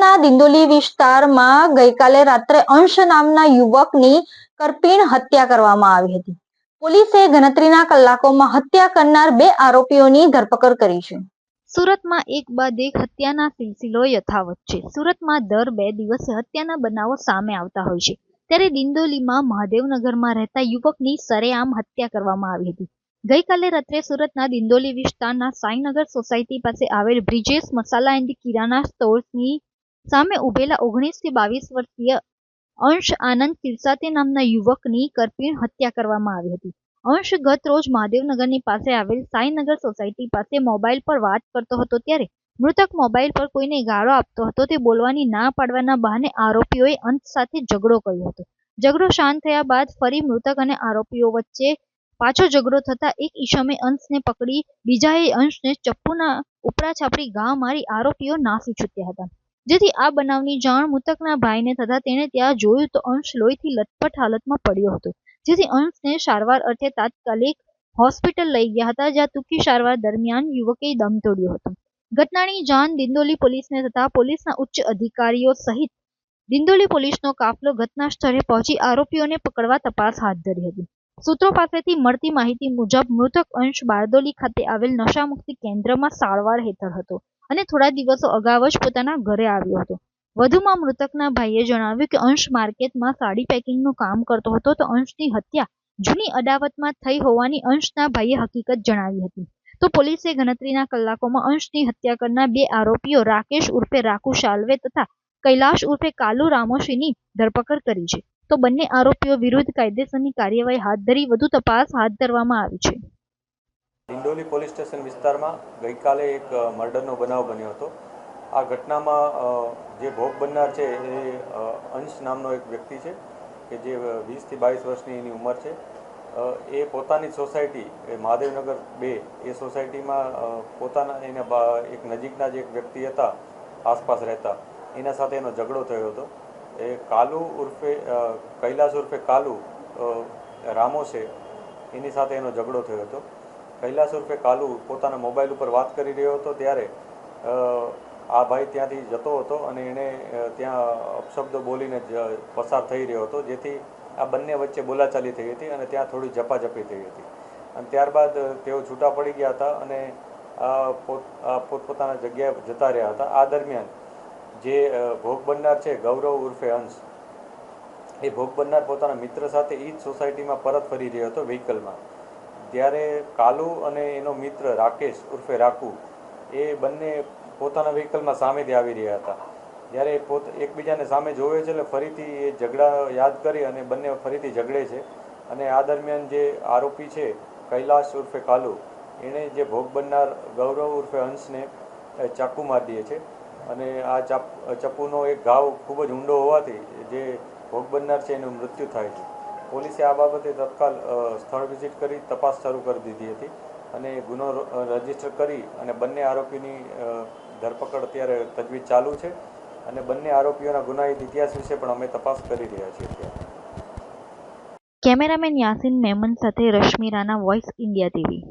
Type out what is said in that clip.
સુરતના દિંડોલી વિસ્તારમાં ગઈકાલે રાત્રે અંશ નામના યુવકની કરપીણ હત્યા કરવામાં આવી હતી. પોલીસે ગણતરીના કલાકોમાં હત્યા કરનાર 2 આરોપીઓની ધરપકડ કરી છે. સુરતમાં એક બાદ એક હત્યાના સિલસિલો યથાવત છે. સુરતમાં દર 2 દિવસે હત્યાના બનાવો સામે આવતા હોય છે. ત્યારે દિંડોલીમાં મહાદેવનગરમાં રહેતા યુવકની સરેઆમ હત્યા કરવામાં આવી હતી. ગઈકાલે રાત્રે સુરતના દિંડોલી વિસ્તારના સાંઈનગર સોસાયટી પાસે આવેલ બ્રિજેશ મસાલા એન્ડ કિરાના સ્ટોર્સની સામે ઉભેલા 19 થી 22 વર્ષીય અંશ આનંદ સિરસાતે નામના યુવકની કરપીણ હત્યા કરવામાં આવી હતી. અંશ ગત રોજ મહાદેવનગરની પાસે આવેલ સાંઈનગર સોસાયટી પાસે મોબાઈલ પર વાત કરતો હતો ત્યારે મૃતક મોબાઈલ પર કોઈને ગાળો આપતો હતો તે બોલવાની ના પાડવાના બહાને આરોપીઓએ અંશ સાથે ઝઘડો કર્યો હતો. ઝઘડો શાંત થયા બાદ ફરી મૃતક અને આરોપીઓ વચ્ચે પાછો ઝઘડો થતા એક ઈસમે અંશને પકડી બીજાએ અંશને ચપ્પુના ઉપરા છાપરી ઘા મારી આરોપીઓ નાસી છૂટ્યા હતા. જેથી આ બનાવની જાણ મૃતકના ભાઈને થતા તેણે ત્યાં જોયું તો અંશ લોહીથી લથપથ હાલતમાં પડ્યો હતો. જેથી અંશને સારવાર અર્થે તાત્કાલિક હોસ્પિટલ લઈ ગયા હતા, જ્યાં ટૂંકી સારવાર દરમિયાન યુવકે દમ તોડ્યો હતો. ઘટનાની જાણ દિંડોલી પોલીસને થતા પોલીસના ઉચ્ચ અધિકારીઓ સહિત દિંડોલી પોલીસનો કાફલો ઘટના સ્થળે પહોંચી આરોપીઓને પકડવા તપાસ હાથ ધરી હતી. સૂત્રો પાસેથી મળતી માહિતી મુજબ મૃતક અંશ બારડોલી ખાતે આવેલ નશામુક્તિ કેન્દ્રમાં સારવાર હેઠળ હતો અને થોડા દિવસો અગાઉ જ પોતાના ઘરે આવ્યો હતો. વધુમાં મૃતકના ભાઈએ જણાવ્યું કે અંશ માર્કેટમાં સાડી પેકિંગનું કામ કરતો હતો તો અંશની હત્યા જૂની અદાવતમાં થઈ હોવાની અંશના ભાઈએ હકીકત જણાવી હતી. તો પોલીસે ગણતરીના કલાકોમાં અંશની હત્યા કરનાર 2 આરોપીઓ રાકેશ ઉર્ફે રાખુ શાલ્વે તથા કૈલાશ ઉર્ફે કાલુ રામોશીની ધરપકડ કરી છે. તો બંને આરોપીઓ વિરુદ્ધ કાયદેસરની કાર્યવાહી હાથ ધરી વધુ તપાસ હાથ ધરવામાં આવી છે. દિંડોલી પોલીસ સ્ટેશન વિસ્તારમાં ગઈકાલે એક મર્ડરનો બનાવ બન્યો હતો. આ ઘટનામાં જે ભોગ બનનાર છે એ અંશ નામનો એક વ્યક્તિ છે કે જે 20 થી 22 વર્ષની એની ઉંમર છે. એ પોતાની સોસાયટી મહાદેવનગર 2 એ સોસાયટીમાં પોતાના એના એક નજીકના જે એક વ્યક્તિ હતા આસપાસ રહેતા એના સાથે એનો ઝઘડો થયો હતો. એ કાલુ ઉર્ફે કૈલાશ ઉર્ફે કાલુ રામો છે એની સાથે એનો ઝઘડો થયો હતો. કૈલાશ ઉર્ફે કાલુ પોતાના મોબાઈલ ઉપર વાત કરી રહ્યો હતો ત્યારે આ ભાઈ ત્યાંથી જતો હતો અને એણે ત્યાં અપશબ્દો બોલીને પસાર થઈ રહ્યો હતો, જેથી આ બંને વચ્ચે બોલાચાલી થઈ હતી અને ત્યાં થોડી ઝપાઝપી થઈ હતી. અને ત્યારબાદ તેઓ છૂટા પડી ગયા હતા અને પોતપોતાના જગ્યાએ જતા રહ્યા હતા. આ દરમિયાન જે ભોગ બનનાર છે ગૌરવ ઉર્ફે અંશ, એ ભોગ બનનાર પોતાના મિત્ર સાથે એ જ સોસાયટીમાં પરત ફરી રહ્યો હતો વ્હીકલમાં. ત્યારે કાલુ અને એનો મિત્ર રાકેશ ઉર્ફે રાખુ એ બંને પોતાના વ્હીકલમાં સામેથી આવી રહ્યા હતા. જ્યારે એકબીજાને સામે જોવે છે એટલે ફરીથી એ ઝઘડા યાદ કરી અને બંને ફરીથી ઝઘડે છે. અને આ દરમિયાન જે આરોપી છે કૈલાશ ઉર્ફે કાલુ, એણે જે ભોગ બનનાર ગૌરવ ઉર્ફે અંશને ચાકુ મારી દે છે અને આ ચપ્પુનો એક ઘાવ ખૂબ જ ઊંડો હોવાથી જે ભોગ બનનાર છે એનું મૃત્યુ થાય છે. પોલીસે આ બાબતે તત્કાલ સ્થળ વિઝિટ કરી તપાસ શરૂ કરી દીધી હતી અને ગુનો રજીસ્ટર કરી અને બંને આરોપીની ધરપકડ અત્યારે તજવીજ ચાલુ છે અને બંને આરોપીઓના ગુનાહિત ઇતિહાસ વિશે પણ અમે તપાસ કરી રહ્યા છીએ. કેમેરામેન યાસીન મેમન સાથે Rashmi Rana, voice India TV.